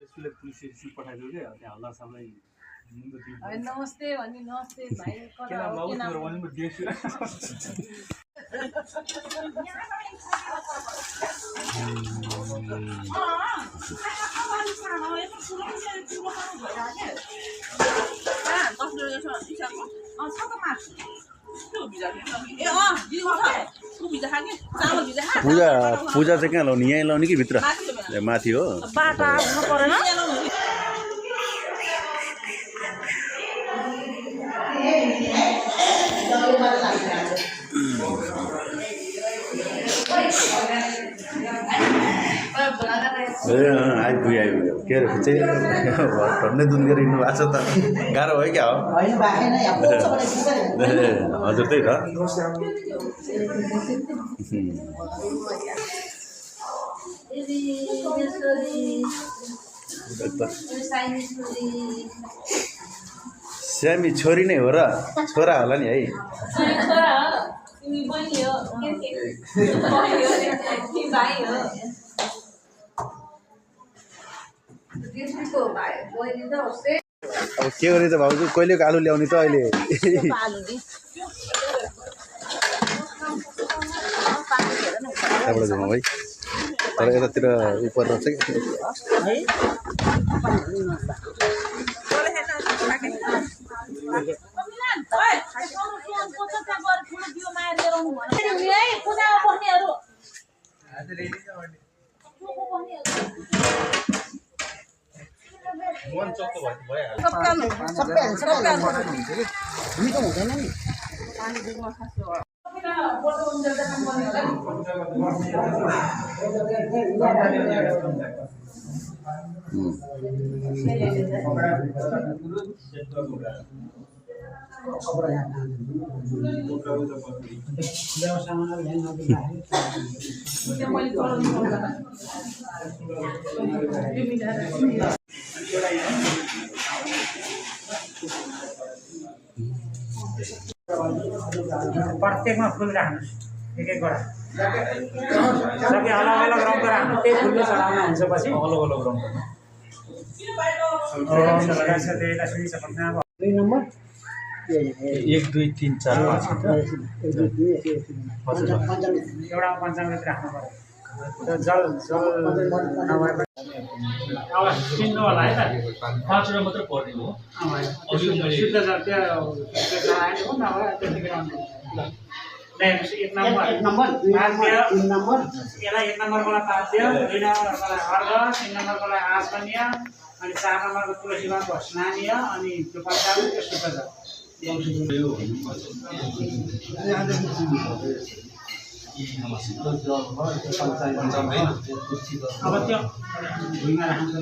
त्यसले police station पठाइदियो के त्यहाँ हल्ला सबलाई नमस्ते भन्ने नमस्ते भाइ के नाम लाउ तिम्रो वनमा देख्छु पूजा चाहिँ कहाँ लाउने यहीँ लाउने कि भित्र माथि हो बाटा हुनु परेन आइपुग्यो के अरे चाहिँ ठन्डै दुध लिएर हिँड्नु भएको छ त गाह्रो भयो क्या हो हजुर त्यही त स्यामी छोरी नै हो र छोरा होला नि है अब के गर्ने त भाउजू कहिलेको आलु ल्याउने त अहिले त्यहाँबाट जाउँ है तर यतातिर उपर रहेछ कि मन चक्को भइहाल्यो प्रत्येकमा फुल राख्नुहोस् एक एकवटा सबै अलग अलग रङको राख्नु त्यही फुलले चढाउन हुन्छ पछि अलग अलग रङ दुई नम्बर 1 2 3 4 5 एउटा पञ्चामृत राख्नु पर्यो जल जल नभए अब किन्नु होला है त 5 वटा मात्र पर्ने हो शुद्ध जल त्यो आएन हो नभए त्यतिकै आउनु एक नम्बर यसलाई 1 नम्बरकोलाई पाद्य 2 नम्बरकोलाई अर्घ 3 नम्बरकोलाई आसनीय अनि 4 नम्बरको तुलसीमा स्नानीय अनि त्यो पञ्चामृत त्यो शुद्ध जल अब त्यो भुइँमा राख्नु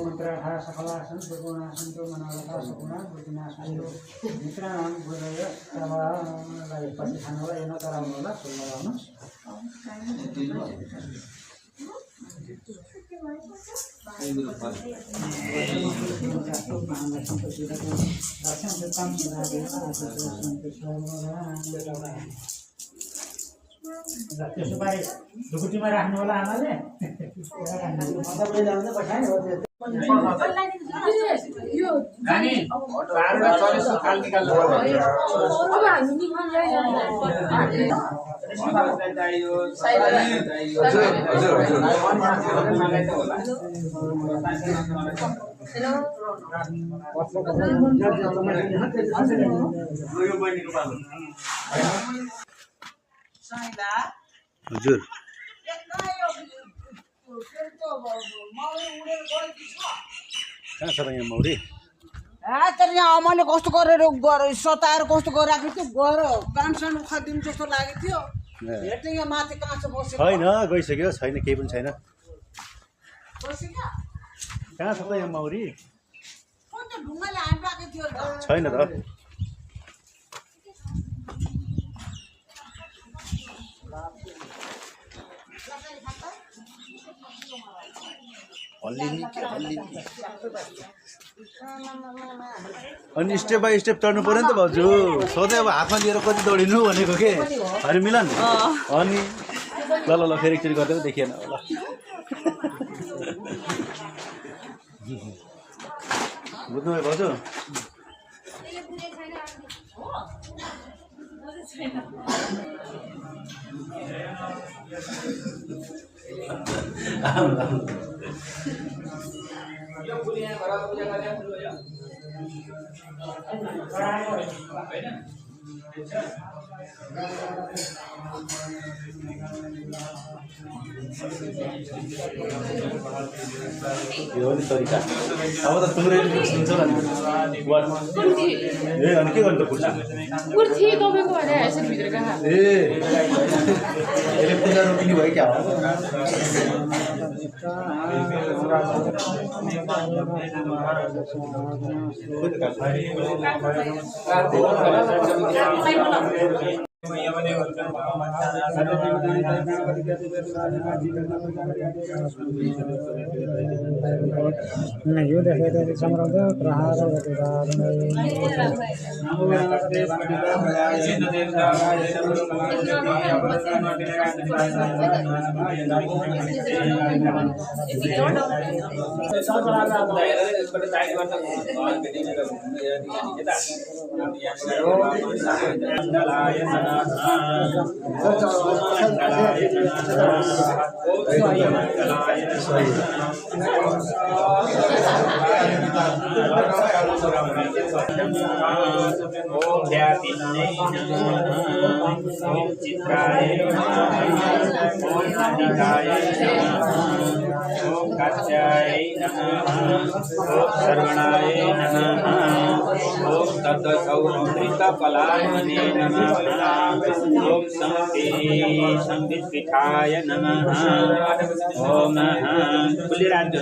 मंत्र सकलासन सुगुणासन तो मनालता सुगुणा बुद्धिनासन मित्राणाम गुणय तवलाई पछि खानु होला एन गराउनु होला सुन्न लाउनुस् त्यसो भए ढुकुटीमा राख्नु होला आमाले हजुर कहाँ छ र यहाँ मौरी तर यहाँ मैले कस्तो गरेर सताएर कस्तो गरिराखेको थियो गएर कानसान उखादिनु जस्तो लागेको थियो हेर्दै यहाँ माथि काँचो बसेको छैन गइसक्यो छैन केही पनि छैन बसेको कहाँ छ त यहाँ मौरी कोही त ढुङ्गाले हानिरहेको थियो नि त छैन त अनि स्टेप बाई स्टेप चढ्नु पऱ्यो नि त भाउजू सोधै अब हातमा लिएर कति दौडिनु भनेको के होइन मिलन अनि ल ल ल फेरि एकचोटि गर्दै देखिएन ल बुझ्नुभयो भाउजू यो नि तरिका अब त तुरै सुन्छ नि ए अनि के गर्नु त खुर्सा कुर्ती तपाईँको भने यसरी भित्र कहाँ ए यसले पूजा रोकिने भयो क्या हो यो देखाइदिएर सम्झाउँदा प्रहार संवित्पिठाय नमः ओम कुलिराज्य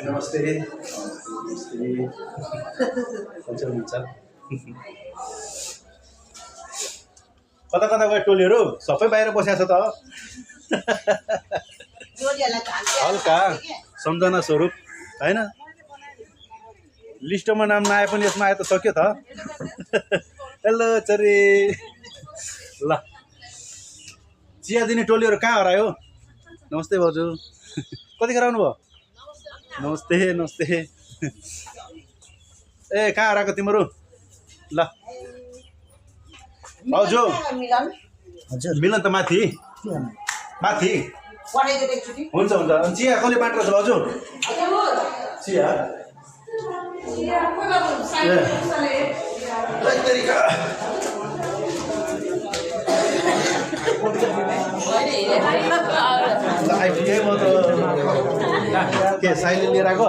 नमस्ते कता कता गयो टोलीहरू सबै बाहिर बसेको छ त हल्का सम्झना स्वरूप हैन लिस्टमा नाम नआए पनि यसमा आए त सक्यो त हेलो चरी ल चिया दिने टोलीहरू कहाँ हरायो नमस्ते भाउजू कतिखेर आउनुभयो नमस्ते नमस्ते ए कहाँ हराएको तिम्रो ल भाउजू हजुर मिलन त माथि माथि हुन्छ हुन्छ चिया कसले बाँड्छ भाउजू चिया आइपुगेँ म त के साइले लिएर आएको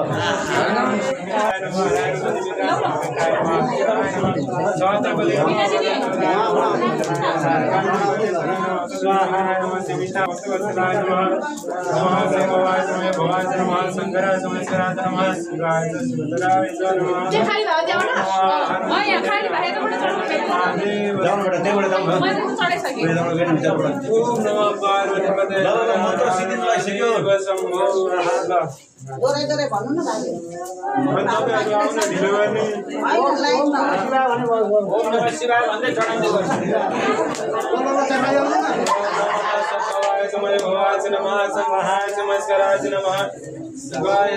दोहोऱ्याइ दोहोऱ्याइ भन्नु न भाइ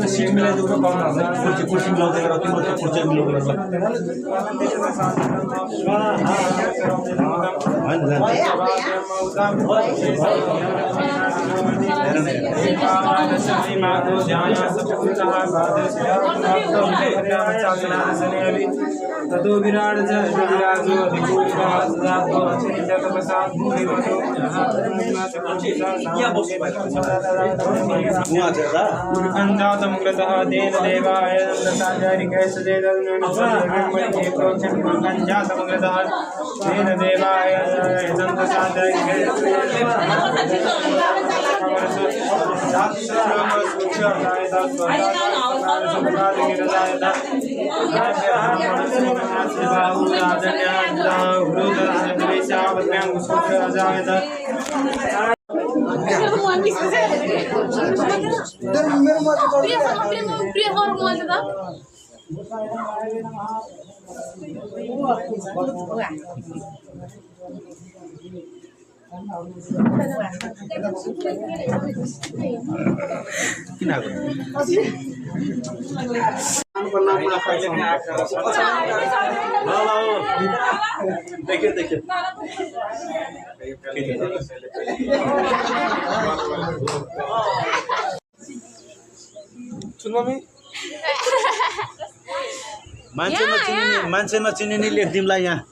सिट मिलाइदिनु कुर्सी मिलाउँदैन कुर्सी मिलाउँदैन ततो विराट जराजो पंचातमुग्रतः देन देवाय पंचातमुग्रतः देन देवाय किन आएको देखियो देखियो मान्छे नचिनिने लेखिदिउँला यहाँ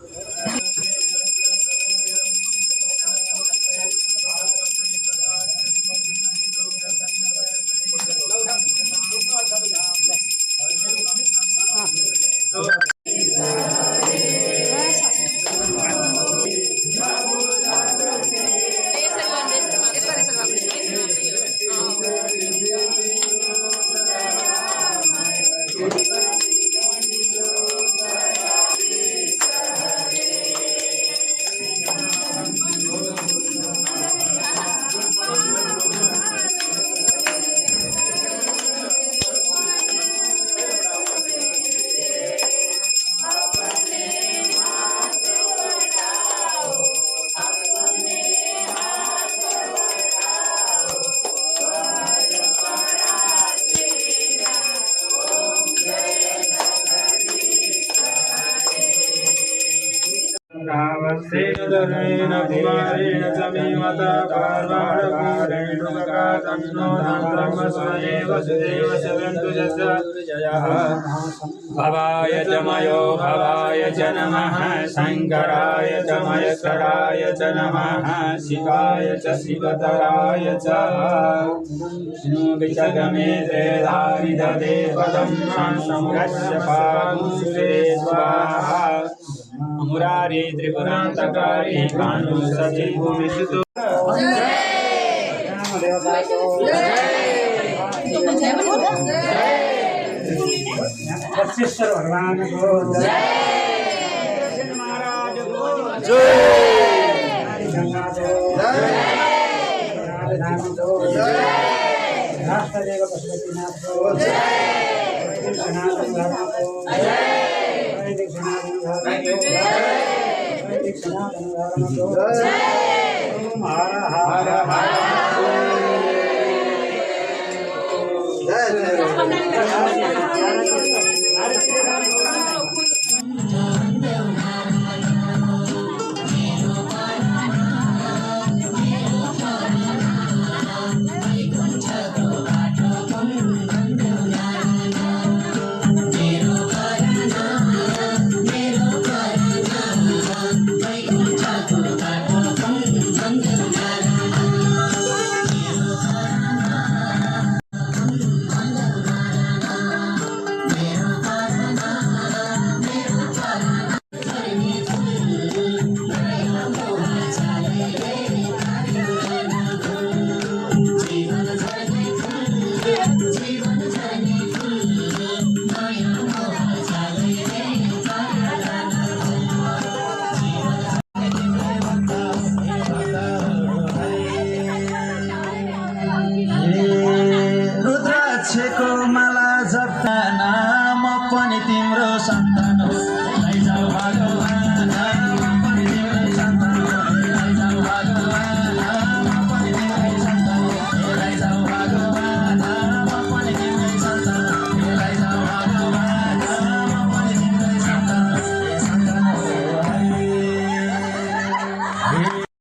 सेनदरेण कुमारेण च मे माता पार्वाणकारेण तन्नो धर्मस्वये वसुदेव शरन्तु जयः भवाय च मयो भवाय च नमः शङ्कराय च महेश्वराय च नमः शिवाय च शिवतराय च विचगमे त्रेधारि ददे पदं संसमुरस्य पागुश्रे स्वाहा मुरारी त्रिपुरान्तकारी कानु सचि भूमिसुतो वशिष्ठ भगवान को जय महाराज को जय राष्ट्रदेव पशुपतिनाथ को जय सनातन धर्म को जय सनातन धर्म को जय सनातन धर्म को जय हर हर हर नाम पनि तिम्रो सन्तान हो